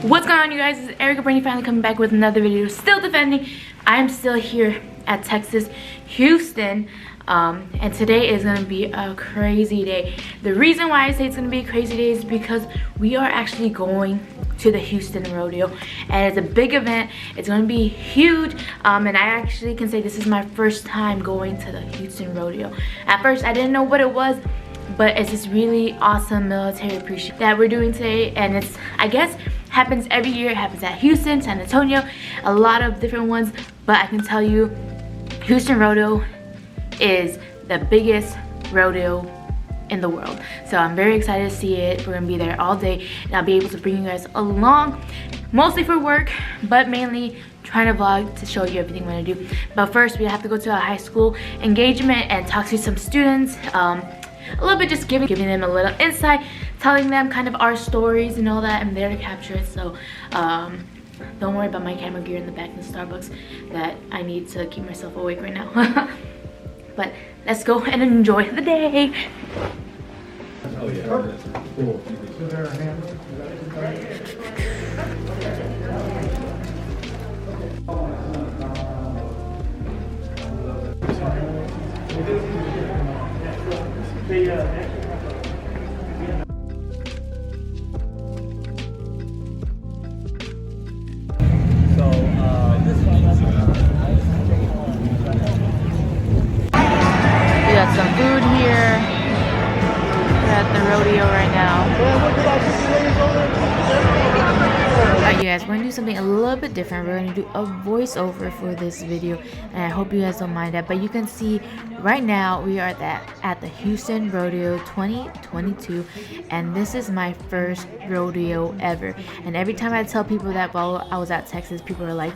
What's going on, you guys? It's Erica Brandy finally coming back with another video. Still defending. I'm still here at Texas, Houston, and today is gonna be a crazy day. The reason why I say it's gonna be a crazy day is because we are actually going to the Houston Rodeo, and it's a big event. It's gonna be huge, and I actually can say this is my first time going to the Houston Rodeo. At first, I didn't know what it was, but it's this really awesome military appreciation that we're doing today, and it's, I guess, happens every year. It happens at Houston, San Antonio, a lot of different ones, but I can tell you Houston Rodeo is the biggest rodeo in the world. So I'm very excited to see it. We're gonna be there all day, and I'll be able to bring you guys along, mostly for work, but mainly trying to vlog to show you everything we're gonna do. But first, we have to go to a high school engagement and talk to some students, a little bit, just giving them a little insight, telling them kind of our stories and all that. I'm there to capture it, so don't worry about my camera gear in the back in the Starbucks that I need to keep myself awake right now. But let's go and enjoy the day. Oh yeah. Cool. We got some food here. We're at the rodeo right now. Alright, you guys, we're gonna do something a little bit different. We're gonna do a voiceover for this video, and I hope you guys don't mind that. But you can see right now we are at the Houston Rodeo 2022, and this is my first rodeo ever. And every time I tell people that while I was at Texas, people are like,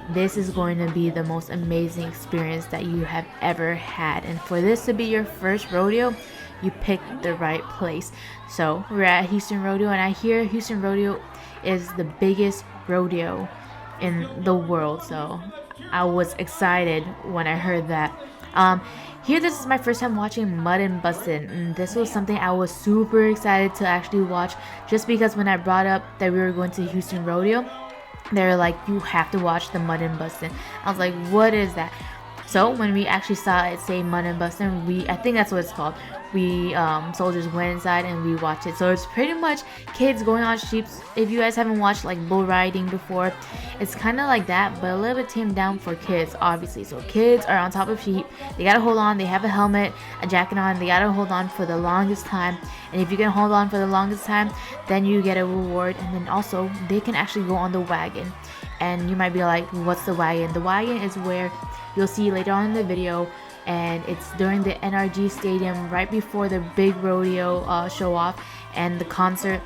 this is going to be the most amazing experience that you have ever had. And for this to be your first rodeo, you picked the right place. So we're at Houston Rodeo, and I hear Houston Rodeo is the biggest rodeo in the world. So I was excited when I heard that. Here, this is my first time watching Mud and Bustin', and this was something I was super excited to actually watch, just because when I brought up that we were going to Houston Rodeo, they're like, you have to watch the Mud and Bustin'. I was like, what is that? So when we actually saw it say Mud and Bustin', I think that's what it's called, we soldiers went inside and we watched it. So it's pretty much kids going on sheep. If you guys haven't watched like bull riding before, it's kind of like that, but a little bit tamed down for kids, obviously. So kids are on top of sheep, they gotta hold on, they have a helmet, a jacket on, they gotta hold on for the longest time. And if you can hold on for the longest time, then you get a reward. And then also they can actually go on the wagon. And you might be like, what's the wagon? The wagon is where you'll see later on in the video, and it's during the NRG Stadium right before the big rodeo show off and the concert.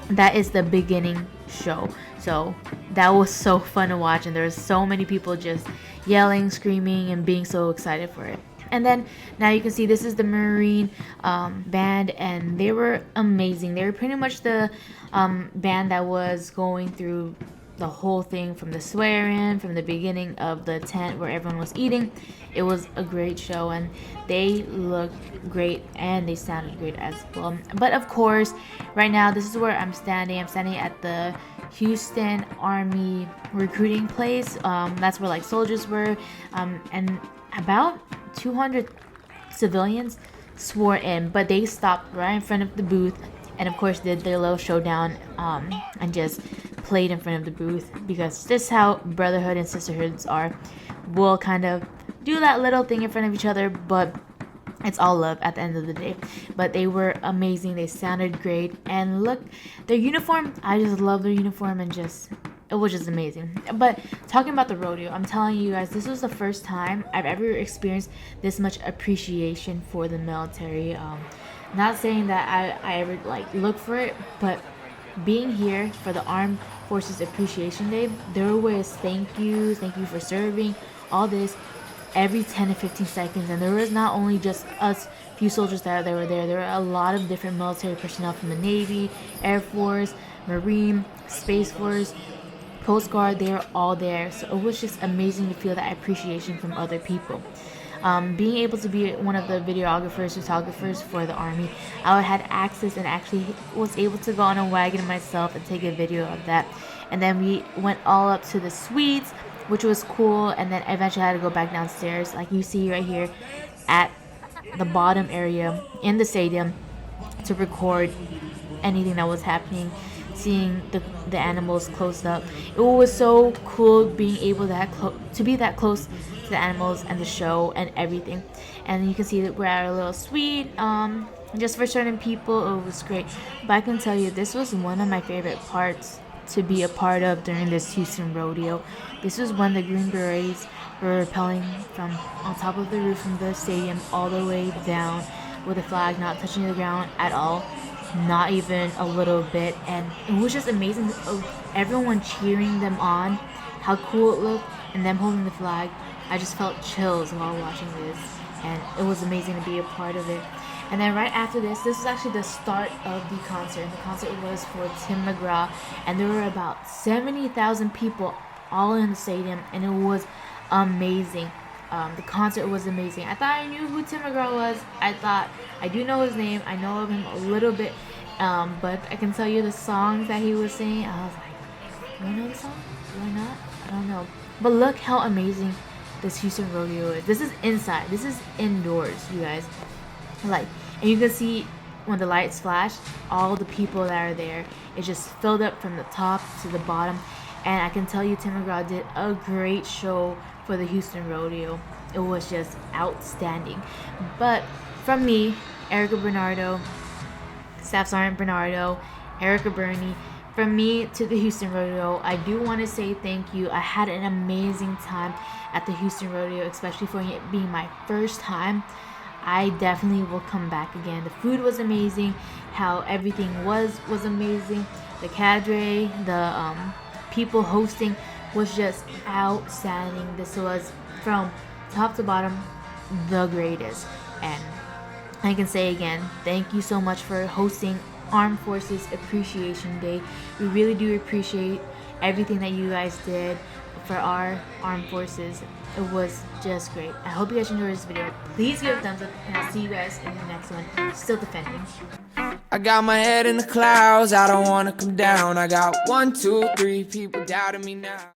That is the beginning show. So that was so fun to watch, and there was so many people just yelling, screaming, and being so excited for it. And then now you can see this is the Marine band, and they were amazing. They were pretty much the band that was going through the whole thing, from the swear-in, from the beginning of the tent where everyone was eating. It was a great show, and they looked great and they sounded great as well. But of course, right now this is where I'm standing. I'm standing at the Houston Army recruiting place. That's where like soldiers were, and about 200 civilians swore in, but they stopped right in front of the booth, and of course did their little showdown, and just played in front of the booth, because this is how brotherhood and sisterhoods are. We'll kind of do that little thing in front of each other, but it's all love at the end of the day. But they were amazing, they sounded great, and look, their uniform, I just love their uniform, and just, it was just amazing. But talking about the rodeo, I'm telling you guys, this was the first time I've ever experienced this much appreciation for the military. Not saying that I ever like look for it, but being here for the Armed Forces Appreciation Day, there was thank you for serving, all this, every 10 to 15 seconds. And there was not only just us few soldiers that were there. There were a lot of different military personnel from the Navy, Air Force, Marine, Space Force, Coast Guard. They were all there. So it was just amazing to feel that appreciation from other people. Being able to be one of the videographers, photographers for the army, I had access and actually was able to go on a wagon myself and take a video of that. And then we went all up to the suites, which was cool. And then eventually I had to go back downstairs, like you see right here, at the bottom area in the stadium to record anything that was happening, seeing the animals close up. It was so cool being able to be that close to the animals and the show and everything. And you can see that we're at a little suite. Just for certain people, it was great. But I can tell you, this was one of my favorite parts to be a part of during this Houston rodeo. This was when the Green Berets were rappelling from on top of the roof from the stadium all the way down with the flag not touching the ground at all, not even a little bit. And it was just amazing, everyone cheering them on, how cool it looked, and them holding the flag. I just felt chills while watching this, and it was amazing to be a part of it. And then right after this was actually the start of the concert. And the concert was for Tim McGraw, and there were about 70,000 people all in the stadium, and it was amazing. The concert was amazing. I thought I knew who Tim McGraw was. I do know his name. I know of him a little bit, but I can tell you the songs that he was singing. I was like, do I know the song? Do I not? I don't know. But look how amazing this Houston rodeo is. This is inside. This is indoors, you guys. Like, and you can see when the lights flash, all the people that are there, it just filled up from the top to the bottom. And I can tell you, Tim McGraw did a great show for the Houston rodeo. It was just outstanding. But from me, Erica Bernardo, Staff Sergeant Bernardo, Erica Burney, from me to the Houston rodeo, I do want to say thank you. I had an amazing time at the Houston rodeo, especially for it being my first time. I definitely will come back again. The food was amazing, how everything was amazing. The cadre, the people hosting was just outstanding. This was from top to bottom the greatest. And I can say again, thank you so much for hosting Armed Forces Appreciation Day. We really do appreciate everything that you guys did for our armed forces. It was just great. I hope you guys enjoyed this video. Please give it a thumbs up, and I'll see you guys in the next one. Still defending. I got my head in the clouds, I don't wanna come down. I got 1, 2, 3 people doubting me now.